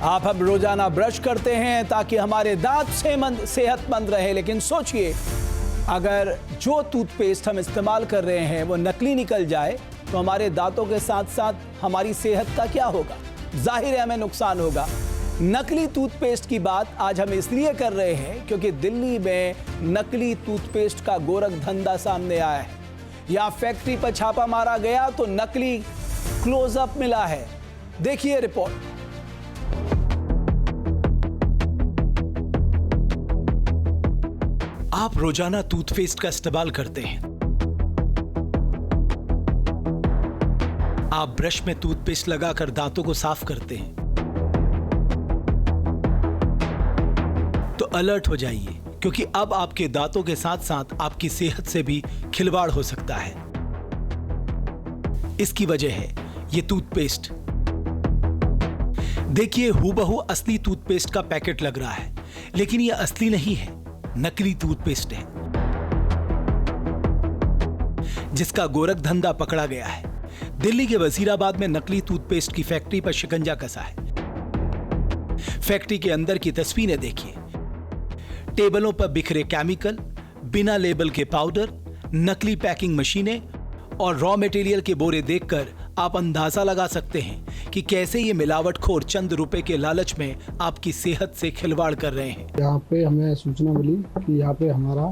आप हम रोजाना ब्रश करते हैं ताकि हमारे दांत सेहतमंद रहे, लेकिन सोचिए अगर जो टूथपेस्ट हम इस्तेमाल कर रहे हैं वो नकली निकल जाए तो हमारे दांतों के साथ साथ हमारी सेहत का क्या होगा? जाहिर है हमें नुकसान होगा। नकली टूथपेस्ट की बात आज हम इसलिए कर रहे हैं क्योंकि दिल्ली में नकली टूथपेस्ट का गोरख धंधा सामने आया है। यहाँ फैक्ट्री पर छापा मारा गया तो नकली क्लोजअप मिला है। देखिए रिपोर्ट। आप रोजाना टूथपेस्ट का इस्तेमाल करते हैं। आप ब्रश में टूथपेस्ट लगाकर दांतों को साफ करते हैं। तो अलर्ट हो जाइए क्योंकि अब आपके दांतों के साथ साथ आपकी सेहत से भी खिलवाड़ हो सकता है। इसकी वजह है ये टूथपेस्ट। देखिए हूबहू असली टूथपेस्ट का पैकेट लग रहा है, लेकिन ये असली नहीं है, नकली टूथपेस्ट है जिसका गोरख धंधा पकड़ा गया है। दिल्ली के वजीराबाद में नकली टूथपेस्ट की फैक्ट्री पर शिकंजा कसा है। फैक्ट्री के अंदर की तस्वीरें देखिए। टेबलों पर बिखरे केमिकल, बिना लेबल के पाउडर, नकली पैकिंग मशीनें और रॉ मटेरियल के बोरे देखकर आप अंदाजा लगा सकते हैं कि कैसे ये मिलावटखोर चंद रुपए के लालच में आपकी सेहत से खिलवाड़ कर रहे हैं। यहाँ पे हमें सूचना मिली कि यहाँ पे हमारा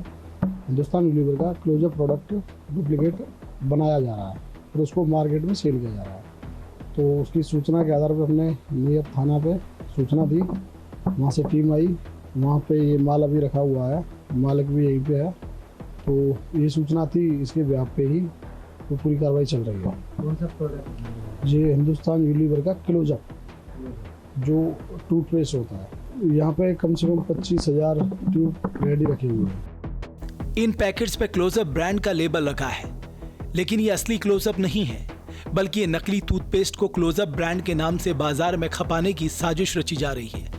हिंदुस्तान यूनिलीवर का क्लोजअप प्रोडक्ट डुप्लीकेट बनाया जा रहा है और उसको मार्केट में सेल किया जा रहा है। तो उसकी सूचना के आधार पर हमने नियत थाना पे सूचना दी, वहाँ से टीम आई, वहाँ पे ये माल अभी रखा हुआ है, मालिक भी यहीं पे है। तो ये सूचना थी, इसके ब्याह पे ही तो पूरी कार्रवाई चल रही है। कौन सा प्रोडक्ट? ये हिंदुस्तान यूनिलीवर का क्लोजअप जो टूथपेस्ट होता है। यहाँ पे कम से कम 25,000 ट्यूब रेडी रखे हुए हैं। इन पैकेट्स पे क्लोजअप ब्रांड का लेबल लगा है, लेकिन ये असली क्लोजअप नहीं है, बल्कि ये नकली टूथपेस्ट को क्लोजअप ब्रांड के नाम से बाजार में खपाने की साजिश रची जा रही है।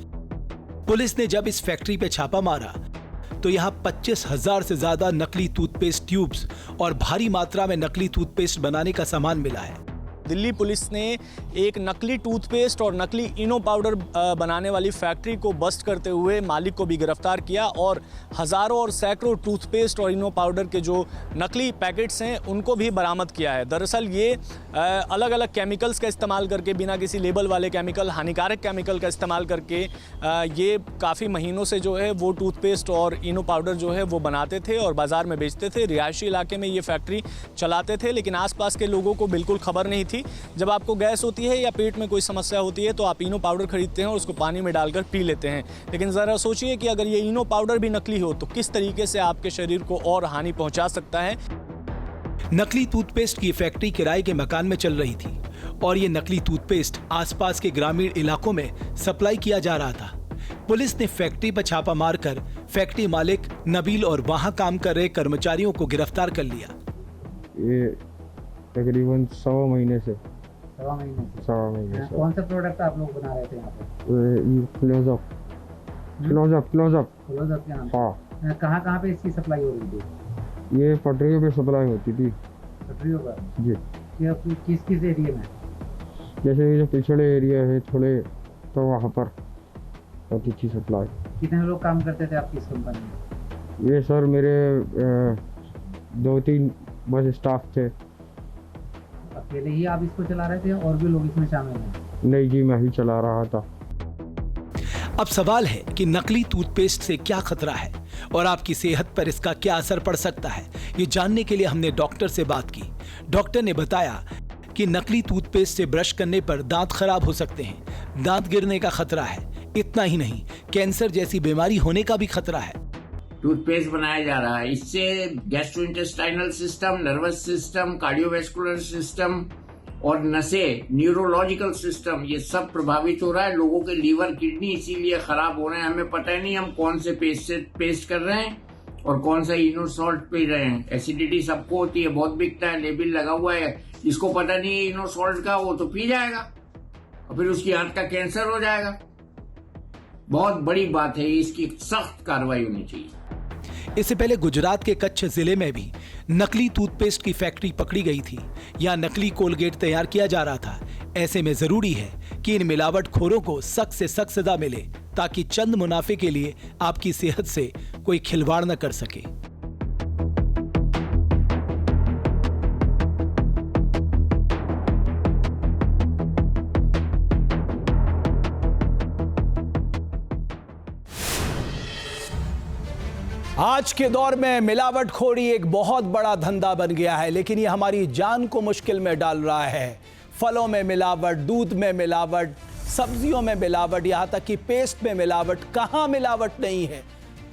पुलिस ने जब इस फैक्ट्री पे छापा मारा तो यहाँ 25,000 से ज्यादा नकली टूथपेस्ट ट्यूब्स और भारी मात्रा में नकली टूथपेस्ट बनाने का सामान मिला है। दिल्ली पुलिस ने एक नकली टूथपेस्ट और नकली इनो पाउडर बनाने वाली फैक्ट्री को बस्ट करते हुए मालिक को भी गिरफ्तार किया और हज़ारों और सैकड़ों टूथपेस्ट और इनो पाउडर के जो नकली पैकेट्स हैं उनको भी बरामद किया है। दरअसल ये अलग अलग केमिकल्स का इस्तेमाल करके, बिना किसी लेबल वाले केमिकल, हानिकारक केमिकल का इस्तेमाल करके ये काफ़ी महीनों से जो है वो टूथपेस्ट और इनो पाउडर जो है वो बनाते थे और बाज़ार में बेचते थे। रिहायशी इलाके में ये फैक्ट्री चलाते थे, लेकिन आसपास के लोगों को बिल्कुल खबर नहीं थी। जब आपको गैस होती है या पेट में कोई समस्या होती है तो आप इनो पाउडर खरीदते हैं और उसको पानी में डालकर पी लेते हैं, लेकिन ज़रा सोचिए कि अगर ये इनो पाउडर भी नकली हो तो किस तरीके से आपके शरीर को और हानि पहुंचा सकता है। नकली टूथपेस्ट की फैक्ट्री किराए के मकान में चल रही थी और ये नकली टूथपेस्ट आसपास के ग्रामीण इलाकों में सप्लाई किया जा रहा था। पुलिस ने फैक्ट्री पर छापा मारकर फैक्ट्री मालिक नबील और वहां काम कर रहे कर्मचारियों को गिरफ्तार कर लिया। ये तकरीबन 1.25 महीने से। 1.25 महीने से। 1.25 महीने से। कौन सा प्रोडक्ट आप लोग बना रहे थे यहाँ पे? क्लोजअप क्लोजअप के नाम से? हाँ। कहाँ पे इसकी सप्लाई हो रही थी? ये पटरियों पे सप्लाई होती थी। पटरियों पर? जी। किस एरिया में? जैसे ये जो पिछड़े एरिया है थोड़े, तो वहाँ पर होती थी सप्लाई। कितने लोग काम करते थे आपकी इस कंपनी में? ये सर मेरे 2-3 बस स्टाफ थे। अकेले ही आप इसको चला रहे थे और भी लोग इसमें शामिल हैं? नहीं जी, मैं ही चला रहा था। अब सवाल है कि नकली टूथपेस्ट से क्या खतरा है और आपकी सेहत पर इसका क्या असर पड़ सकता है। ये जानने के लिए हमने डॉक्टर से बात की। डॉक्टर ने बताया कि नकली टूथपेस्ट से ब्रश करने पर दांत खराब हो सकते हैं, दांत गिरने का खतरा है। इतना ही नहीं, कैंसर जैसी बीमारी होने का भी खतरा है। टूथपेस्ट बनाया जा रहा है, इससे gastrointestinal system, nervous system, cardiovascular system और नसें, न्यूरोलॉजिकल सिस्टम, ये सब प्रभावित हो रहा है। लोगों के लीवर, किडनी इसीलिए खराब हो रहे हैं। हमें पता ही नहीं हम कौन से पेस्ट कर रहे हैं और कौन सा इनो सॉल्ट पी रहे हैं। एसिडिटी सबको होती है, बहुत बिकता है, लेबल लगा हुआ है। जिसको पता नहीं है इनो सॉल्ट का, वो तो पी जाएगा और फिर उसकी हार्ट का कैंसर हो जाएगा। बहुत बड़ी बात है, इसकी सख्त कार्रवाई होनी चाहिए। इससे पहले गुजरात के कच्छ जिले में भी नकली टूथपेस्ट की फैक्ट्री पकड़ी गई थी। यहाँ नकली कोलगेट तैयार किया जा रहा था। ऐसे में जरूरी है कि इन मिलावटखोरों को सख्त से सख्त सजा मिले ताकि चंद मुनाफे के लिए आपकी सेहत से कोई खिलवाड़ न कर सके। आज के दौर में मिलावटखोरी एक बहुत बड़ा धंधा बन गया है, लेकिन ये हमारी जान को मुश्किल में डाल रहा है। फलों में मिलावट, दूध में मिलावट, सब्जियों में मिलावट, यहाँ तक कि पेस्ट में मिलावट। कहाँ मिलावट नहीं है?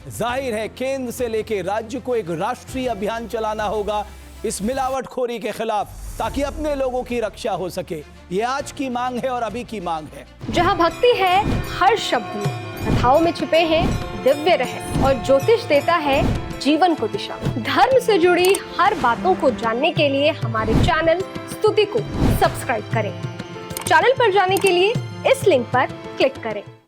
जाहिर है केंद्र से लेकर राज्य को एक राष्ट्रीय अभियान चलाना होगा इस मिलावटखोरी के खिलाफ, ताकि अपने लोगों की रक्षा हो सके। ये आज की मांग है और अभी की मांग है। जहाँ भक्ति है हर शब्द में, कथाओं में छिपे हैं दिव्य रहस्य और ज्योतिष देता है जीवन को दिशा। धर्म से जुड़ी हर बातों को जानने के लिए हमारे चैनल स्तुति को सब्सक्राइब करें। चैनल पर जाने के लिए इस लिंक पर क्लिक करें।